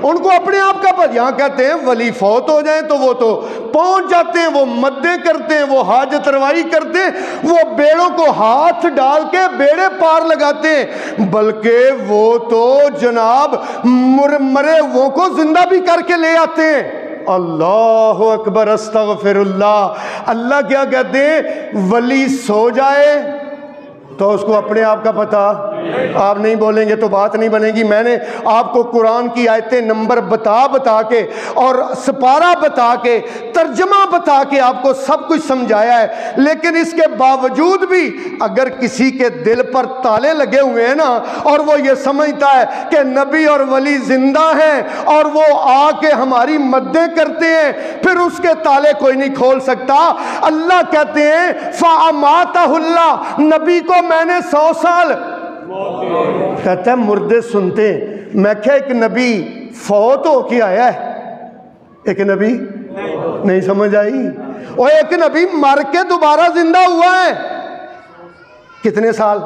ان کو اپنے آپ کا پتہ یہاں کہتے ہیں ولی فوت ہو جائیں تو وہ تو پہنچ جاتے ہیں وہ مدیں کرتے ہیں وہ حاجت روائی کرتے ہیں وہ بیڑوں کو ہاتھ ڈال کے بیڑے پار لگاتے ہیں بلکہ وہ تو جناب مرے وہ کو زندہ بھی کر کے لے آتے ہیں اللہ اکبر استغفر اللہ اللہ کیا کہتے ہیں ولی سو جائے تو اس کو اپنے آپ کا پتہ آپ نہیں بولیں گے تو بات نہیں بنے گی میں نے آپ کو قرآن کی آیتیں نمبر بتا کے اور سپارہ بتا کے ترجمہ بتا کے آپ کو سب کچھ سمجھایا ہے لیکن اس کے باوجود بھی اگر کسی کے دل پر تالے لگے ہوئے ہیں نا اور وہ یہ سمجھتا ہے کہ نبی اور ولی زندہ ہیں اور وہ آ کے ہماری مدیں کرتے ہیں پھر اس کے تالے کوئی نہیں کھول سکتا اللہ کہتے ہیں فَأَمَاتَهُ اللَّهُ نبی کو میں نے 100 سال کہتا ہے مردے سنتے میں کہا ایک نبی فوت ہو کے آیا ہے ایک نبی نہیں سمجھ آئی اور ایک نبی مر کے دوبارہ زندہ ہوا ہے کتنے سال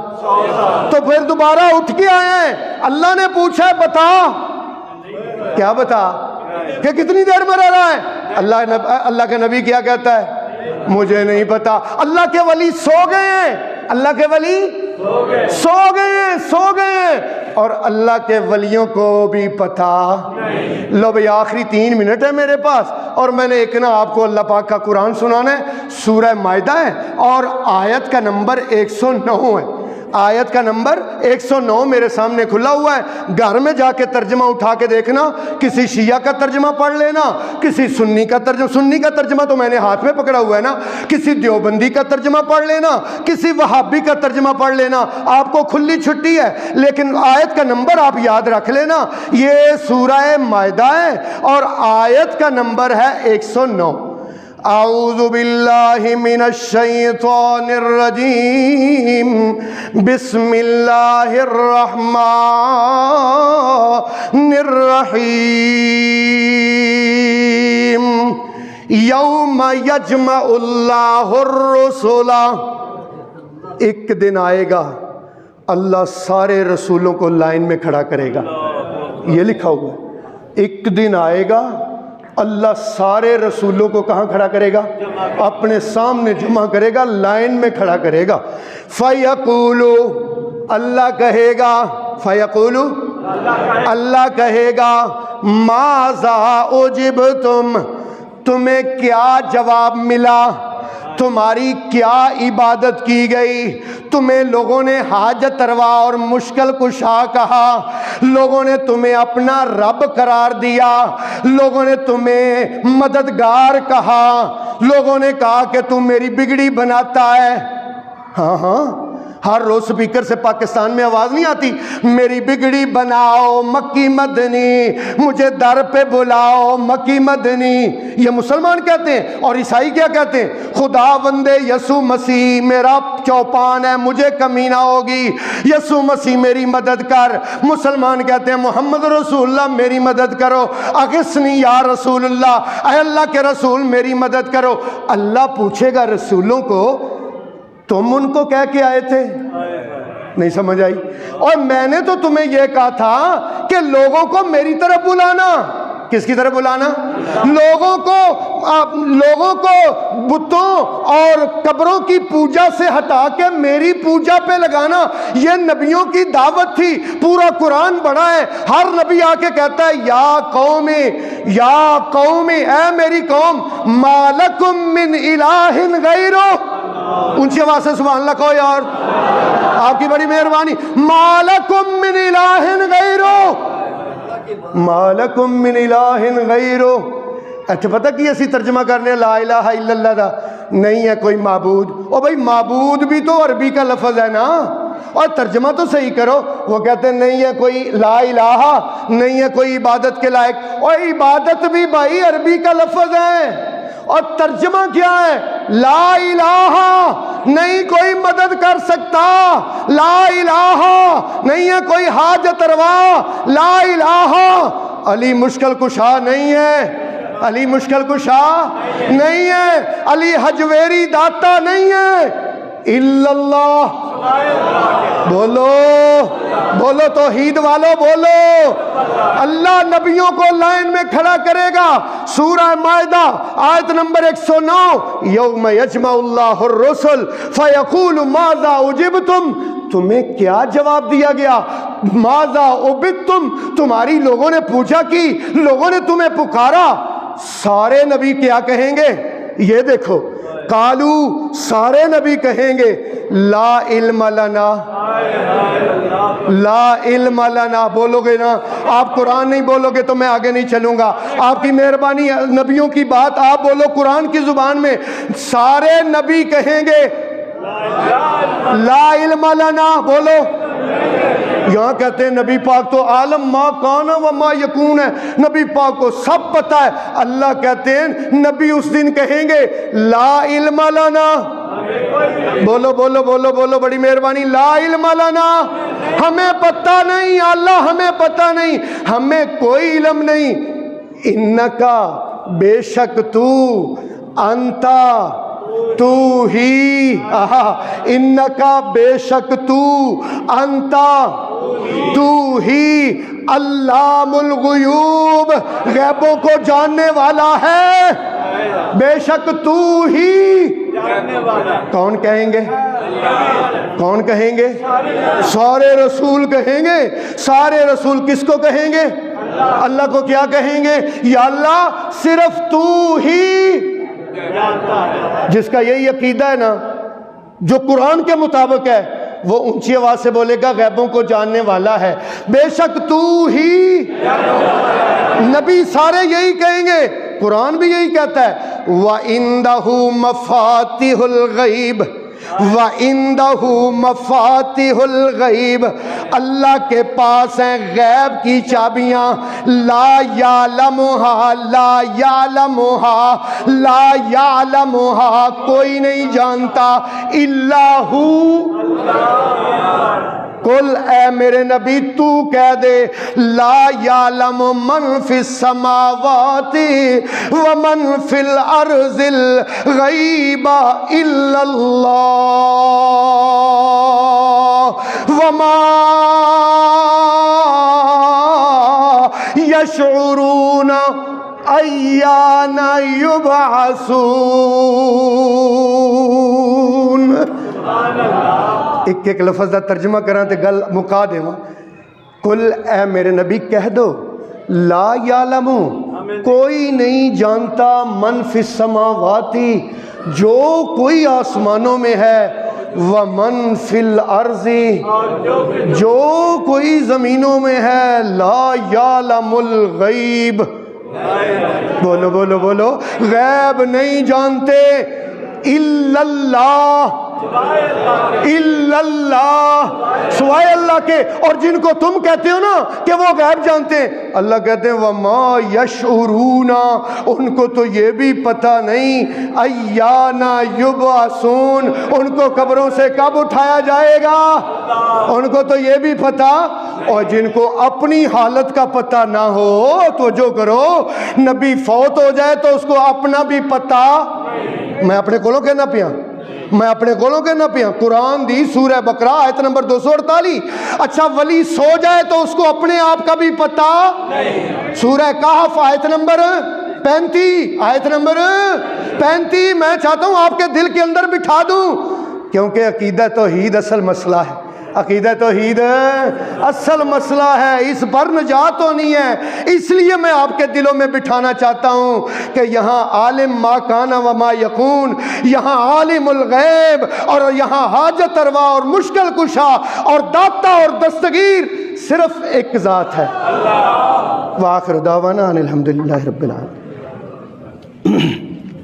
تو پھر دوبارہ اٹھ کے آیا ہے اللہ نے پوچھا بتا کیا بتا کہ کتنی دیر میں رہ رہا ہے اللہ کے نبی کیا کہتا ہے مجھے نہیں پتا اللہ کے ولی سو گئے ہیں اللہ کے ولی سو گئے اور اللہ کے ولیوں کو بھی پتہ لو بھئی آخری 3 منٹ ہے میرے پاس اور میں نے ایک نا آپ کو اللہ پاک کا قرآن سنانا ہے سورہ مائدہ ہے اور آیت کا نمبر 109 ہے آیت کا نمبر 109 میرے سامنے کھلا ہوا ہے گھر میں جا کے ترجمہ اٹھا کے دیکھنا کسی شیعہ کا ترجمہ پڑھ لینا کسی سنی کا ترجمہ تو میں نے ہاتھ میں پکڑا ہوا ہے نا کسی دیوبندی کا ترجمہ پڑھ لینا کسی وہابی کا ترجمہ پڑھ لینا آپ کو کھلی چھٹی ہے لیکن آیت کا نمبر آپ یاد رکھ لینا یہ سورہ مائدہ ہے اور آیت کا نمبر ہے 109 اعوذ باللہ من الشیطان الرجیم بسم اللہ الرحمن الرحیم یوم یجمع اللہ الرسل ایک دن آئے گا اللہ سارے رسولوں کو لائن میں کھڑا کرے گا یہ لکھا ہوا ہے ایک دن آئے گا اللہ سارے رسولوں کو کہاں کھڑا کرے گا اپنے سامنے جمع کرے گا لائن میں کھڑا کرے گا فَيَقُولُ اللہ کہے گا فَيَقُولُ اللہ کہے گا مَاذَا أُجِبْتُمْ تمہیں کیا جواب ملا تمہاری کیا عبادت کی گئی تمہیں لوگوں نے حاجت روا اور مشکل کشا کہا لوگوں نے تمہیں اپنا رب قرار دیا لوگوں نے تمہیں مددگار کہا لوگوں نے کہا کہ تم میری بگڑی بناتا ہے ہاں ہر روز سپیکر سے پاکستان میں آواز نہیں آتی میری بگڑی بناؤ مکی مدنی مجھے در پہ بلاؤ مکی مدنی یہ مسلمان کہتے ہیں اور عیسائی کیا کہتے ہیں خدا بندے یسوع مسیح میرا چوپان ہے مجھے کمی نہ ہوگی یسوع مسیح میری مدد کر مسلمان کہتے ہیں محمد رسول اللہ میری مدد کرو اغثنی یا رسول اللہ اے اللہ کے رسول میری مدد کرو اللہ پوچھے گا رسولوں کو تم ان کو کہہ کے آئے تھے نہیں سمجھ آئی اور میں نے تو تمہیں یہ کہا تھا کہ لوگوں کو میری طرف بلانا کس کی طرف بلانا؟ لوگوں کو بتوں اور قبروں کی پوجا سے ہٹا کے میری پوجا پہ لگانا، یہ نبیوں کی دعوت تھی۔ پورا قرآن بڑا ہے، ہر نبی آ کے کہتا ہے یا قوم، اے میری قوم، ما لکم من الہ غیرہ، اونچی آواز سے سبحان اللہ کہو یار، آپ کی بڑی مہربانی، ما لکم من الہ غیرہ، ما لکم من الہ غیرہ۔ اچھا پتہ کی اسی ترجمہ کرنے لا الہ الا اللہ دا، نہیں ہے کوئی معبود۔ او بھائی معبود بھی تو عربی کا لفظ ہے نا، اور ترجمہ تو صحیح کرو۔ وہ کہتے ہیں نہیں ہے کوئی لا الہ، نہیں ہے کوئی عبادت کے لائق، اور عبادت بھی بھائی عربی کا لفظ ہے، اور ترجمہ کیا ہے؟ لا الہ، نہیں کوئی مدد کر سکتا، لا الہ، نہیں ہے کوئی حاجت روا، لا الہ، علی مشکل کشا نہیں ہے، علی مشکل کشا نہیں ہے، علی حجویری داتا نہیں ہے، الا اللہ۔ بولو توحید والو بولو۔ اللہ نبیوں کو لائن میں کھڑا کرے گا۔ سورہ مائدہ آیت نمبر 109، یوم یجمع اللہ الرسل فیقول ماذا اجبتم، تمہیں کیا جواب دیا گیا؟ ماذا عبدتم، تمہاری لوگوں نے پوچھا کی، لوگوں نے تمہیں پکارا۔ سارے نبی کیا کہیں گے؟ یہ دیکھو، قالو، سارے نبی کہیں گے لا علم لنا، لا علم لنا، بولو گے نا؟ آپ قرآن نہیں بولو گے تو میں آگے نہیں چلوں گا۔ آپ کی مہربانی، نبیوں کی بات آپ بولو قرآن کی زبان میں۔ سارے نبی کہیں گے لا علم لنا، بولو۔ یہاں کہتے ہیں نبی پاک تو عالم ما کان و ما یکون ہے، نبی پاک کو سب پتہ ہے۔ اللہ کہتے ہیں نبی اس دن کہیں گے لا علم لنا، بولو بولو بولو بولو، بڑی مہربانی، لا علم لنا، ہمیں پتہ نہیں، اللہ ہمیں پتہ نہیں، ہمیں کوئی علم نہیں۔ انکا، بے شک تو، انتا، تو ہی، انکا، بے شک تو، انتا، تو ہی، علام الغیوب، غیبوں کو جاننے والا ہے، بے شک تو ہی۔ کون کہیں گے؟ کون کہیں گے؟ سارے رسول کہیں گے۔ سارے رسول کس کو کہیں گے؟ اللہ کو کیا کہیں گے؟ یا اللہ صرف تو ہی، جس کا یہی عقیدہ ہے نا، جو قرآن کے مطابق ہے، وہ اونچی آواز سے بولے گا غیبوں کو جاننے والا ہے، بے شک تو ہی۔ نبی سارے یہی کہیں گے، قرآن بھی یہی کہتا ہے، وَعِندَهُ مَفَاتِحُ الْغَيْبِ، وَعِندَهُ مَفَاتِحُ الْغَيْبِ، اللہ کے پاس ہیں غیب کی چابیاں، لا یعلمها، لا یعلمها، لا یعلمها، کوئی نہیں جانتا، الا ہو، قل، اے میرے نبی تو کہہ دے، لا یعلم من فی السماوات ومن فی الارض الغیب الا اللہ وما یشعرون ایان یبعثون۔ ایک ایک لفظ دا ترجمہ کراں تے گل مکا دیواں۔ کل، اے میرے نبی کہہ دو، لا یعلم، کوئی نہیں جانتا، من فی السماواتی، جو کوئی آسمانوں میں ہے، ومن فی الارض، جو کوئی زمینوں میں ہے، لا یعلم الغیب، بولو بولو بولو، غیب نہیں جانتے، الا اللہ، الا اللہ، سوائے اللہ کے۔ اور جن کو تم کہتے ہو نا کہ وہ غیب جانتے ہیں، اللہ کہتے ہیں وما یشعرون، ان کو تو یہ بھی پتہ نہیں، ایان یبعثون، ان کو قبروں سے کب اٹھایا جائے گا، ان کو تو یہ بھی پتہ۔ اور جن کو اپنی حالت کا پتہ نہ ہو تو جو کرو، نبی فوت ہو جائے تو اس کو اپنا بھی پتہ، میں اپنے کولوں کہنا پیا، میں اپنے کولوں کے نہ پیا قرآن دی سورہ بقرہ آیت نمبر 248. اچھا ولی سو جائے تو اس کو اپنے آپ کا بھی پتہ نہیں. سورہ کہف آیت نمبر 35 آیت نمبر 35 میں چاہتا ہوں آپ کے دل کے اندر بٹھا دوں، کیونکہ عقیدہ توحید اصل مسئلہ ہے. عقیدہ توحید اصل مسئلہ ہے، اس پر نجات ہونی ہے. اس لیے میں آپ کے دلوں میں بٹھانا چاہتا ہوں کہ یہاں عالم ما کان و ما یکون، یہاں عالم الغیب، اور یہاں حاجت روا اور مشکل کشا اور داتا اور دستگیر صرف ایک ذات ہے. وآخر دعوانا ان الحمدللہ رب العالمین.